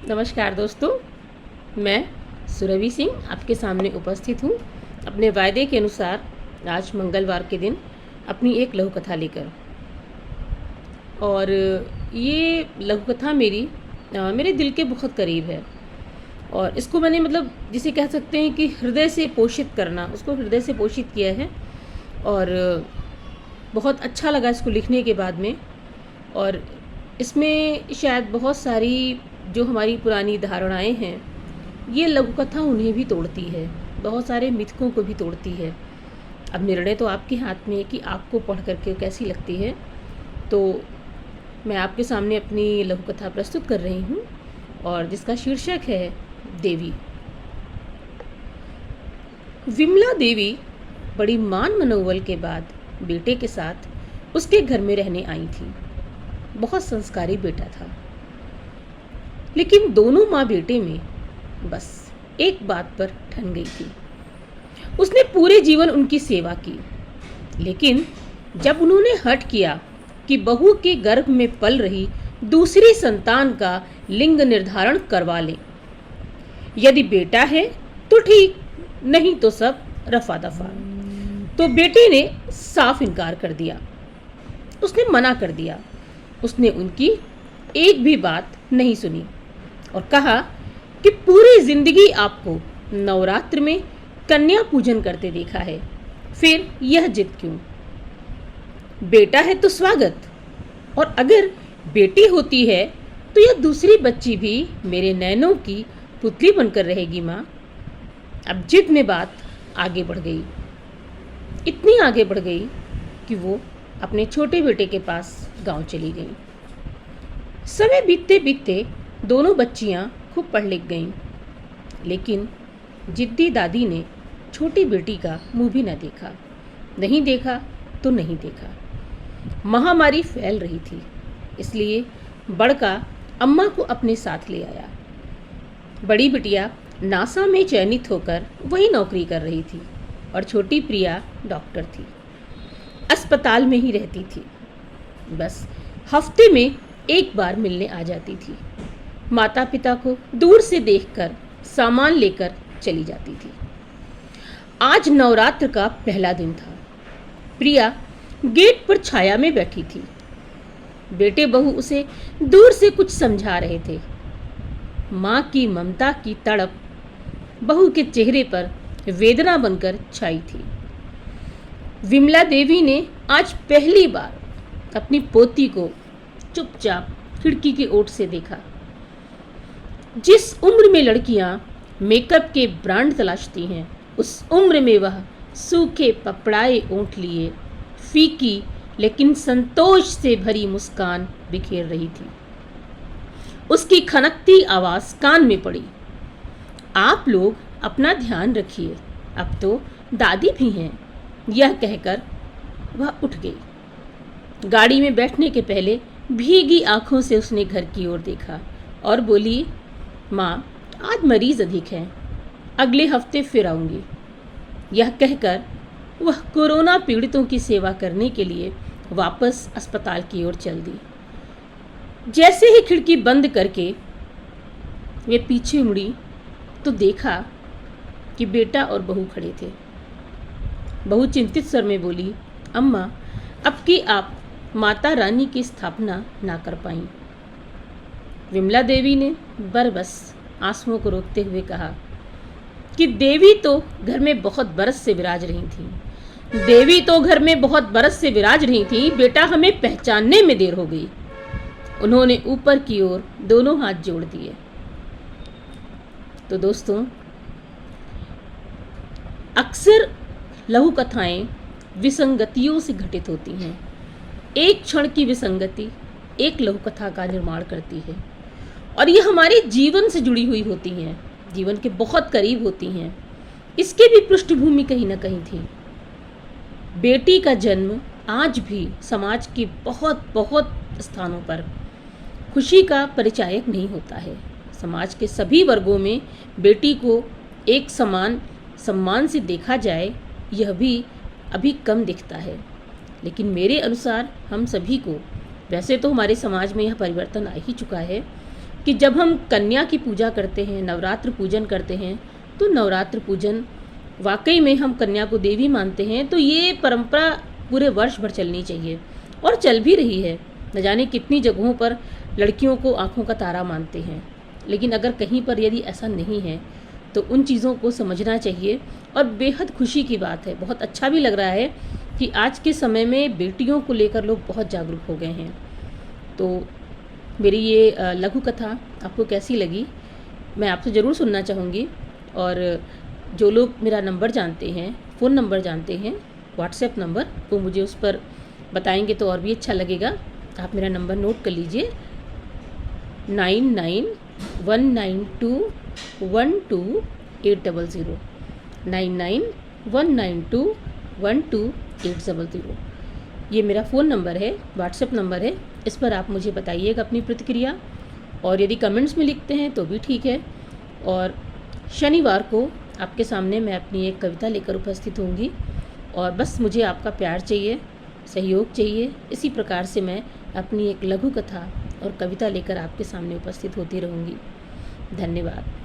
नमस्कार दोस्तों, मैं सुरभि सिंह आपके सामने उपस्थित हूँ अपने वायदे के अनुसार आज मंगलवार के दिन अपनी एक लघु कथा लेकर। और ये लघु कथा मेरे दिल के बहुत करीब है और इसको मैंने जिसे कह सकते हैं कि हृदय से पोषित करना, उसको हृदय से पोषित किया है और बहुत अच्छा लगा इसको लिखने के बाद में। और इसमें शायद बहुत सारी जो हमारी पुरानी धारणाएं हैं, ये लघु कथा उन्हें भी तोड़ती है, बहुत सारे मिथकों को भी तोड़ती है। अब निर्णय तो आपके हाथ में है कि आपको पढ़ करके कैसी लगती है। तो मैं आपके सामने अपनी लघु कथा प्रस्तुत कर रही हूँ और जिसका शीर्षक है देवी। विमला देवी बड़ी मान मनोबल के बाद बेटे के साथ उसके घर में रहने आई थी। बहुत संस्कारी बेटा था, लेकिन दोनों माँ बेटे में बस एक बात पर ठन गई थी। उसने पूरे जीवन उनकी सेवा की, लेकिन जब उन्होंने हठ किया कि बहू के गर्भ में पल रही दूसरी संतान का लिंग निर्धारण करवा लें, यदि बेटा है तो ठीक, नहीं तो सब रफा दफा, तो बेटे ने साफ इनकार कर दिया। उसने मना कर दिया। उसने उनकी एक भी बात नहीं सुनी और कहा कि पूरी जिंदगी आपको नवरात्र में कन्या पूजन करते देखा है, फिर यह जिद क्यों? बेटा है तो स्वागत, और अगर बेटी होती है तो यह दूसरी बच्ची भी मेरे नैनों की पुतली बनकर रहेगी माँ। अब जिद में बात आगे बढ़ गई, इतनी आगे बढ़ गई कि वो अपने छोटे बेटे के पास गांव चली गई। समय बीतते बीतते दोनों बच्चियां खूब पढ़ लिख गईं, लेकिन जिद्दी दादी ने छोटी बेटी का मुंह भी न देखा। नहीं देखा तो नहीं देखा। महामारी फैल रही थी, इसलिए बड़का अम्मा को अपने साथ ले आया। बड़ी बिटिया नासा में चयनित होकर वही नौकरी कर रही थी और छोटी प्रिया डॉक्टर थी, अस्पताल में ही रहती थी। बस हफ्ते में एक बार मिलने आ जाती थी। माता पिता को दूर से देखकर सामान लेकर चली जाती थी। आज नवरात्र का पहला दिन था। प्रिया गेट पर छाया में बैठी थी। बेटे बहू उसे दूर से कुछ समझा रहे थे। माँ की ममता की तड़प बहू के चेहरे पर वेदना बनकर छाई थी। विमला देवी ने आज पहली बार अपनी पोती को चुपचाप खिड़की की ओट से देखा। जिस उम्र में लड़कियां मेकअप के ब्रांड तलाशती हैं, उस उम्र में वह सूखे पपड़ाए ओंठ लिए फीकी लेकिन संतोष से भरी मुस्कान बिखेर रही थी। उसकी खनकती आवाज कान में पड़ी, आप लोग अपना ध्यान रखिए, अब तो दादी भी हैं। यह कहकर वह उठ गई। गाड़ी में बैठने के पहले भीगी आंखों से उसने घर की ओर देखा और बोली, माँ आज मरीज अधिक हैं, अगले हफ्ते फिर आऊंगी। यह कहकर वह कोरोना पीड़ितों की सेवा करने के लिए वापस अस्पताल की ओर चल दी। जैसे ही खिड़की बंद करके वे पीछे मुड़ी तो देखा कि बेटा और बहू खड़े थे। बहू चिंतित स्वर में बोली, अम्मा अब की आप माता रानी की स्थापना ना कर पाई। विमला देवी ने बरबस आंसुओं को रोकते हुए कहा कि देवी तो घर में बहुत बरस से विराज रही थी। देवी तो घर में बहुत बरस से विराज रही थी, बेटा हमें पहचानने में देर हो गई। उन्होंने ऊपर की ओर दोनों हाथ जोड़ दिए। तो दोस्तों, अक्सर लघु कथाएं विसंगतियों से घटित होती हैं। एक क्षण की विसंगति एक लघु कथा का निर्माण करती है और ये हमारे जीवन से जुड़ी हुई होती हैं, जीवन के बहुत करीब होती हैं। इसकी भी पृष्ठभूमि कहीं ना कहीं थी। बेटी का जन्म आज भी समाज के बहुत बहुत स्थानों पर खुशी का परिचायक नहीं होता है। समाज के सभी वर्गों में बेटी को एक समान सम्मान से देखा जाए, यह भी अभी कम दिखता है। लेकिन मेरे अनुसार हम सभी को, वैसे तो हमारे समाज में यह परिवर्तन आ ही चुका है, कि जब हम कन्या की पूजा करते हैं, नवरात्र पूजन करते हैं, तो नवरात्र पूजन वाकई में हम कन्या को देवी मानते हैं, तो ये परंपरा पूरे वर्ष भर चलनी चाहिए और चल भी रही है। न जाने कितनी जगहों पर लड़कियों को आँखों का तारा मानते हैं, लेकिन अगर कहीं पर यदि ऐसा नहीं है तो उन चीज़ों को समझना चाहिए। और बेहद खुशी की बात है, बहुत अच्छा भी लग रहा है कि आज के समय में बेटियों को लेकर लोग बहुत जागरूक हो गए हैं। तो मेरी ये लघु कथा आपको कैसी लगी, मैं आपसे ज़रूर सुनना चाहूँगी। और जो लोग मेरा नंबर जानते हैं, फ़ोन नंबर जानते हैं, व्हाट्सएप नंबर, वो मुझे उस पर बताएंगे तो और भी अच्छा लगेगा। आप मेरा नंबर नोट कर लीजिए, 9919212800, 9919212800। ये मेरा फ़ोन नंबर है, व्हाट्सएप नंबर है। इस पर आप मुझे बताइएगा अपनी प्रतिक्रिया, और यदि कमेंट्स में लिखते हैं तो भी ठीक है। और शनिवार को आपके सामने मैं अपनी एक कविता लेकर उपस्थित होंगी, और बस मुझे आपका प्यार चाहिए, सहयोग चाहिए। इसी प्रकार से मैं अपनी एक लघु कथा और कविता लेकर आपके सामने उपस्थित होती रहूँगी। धन्यवाद।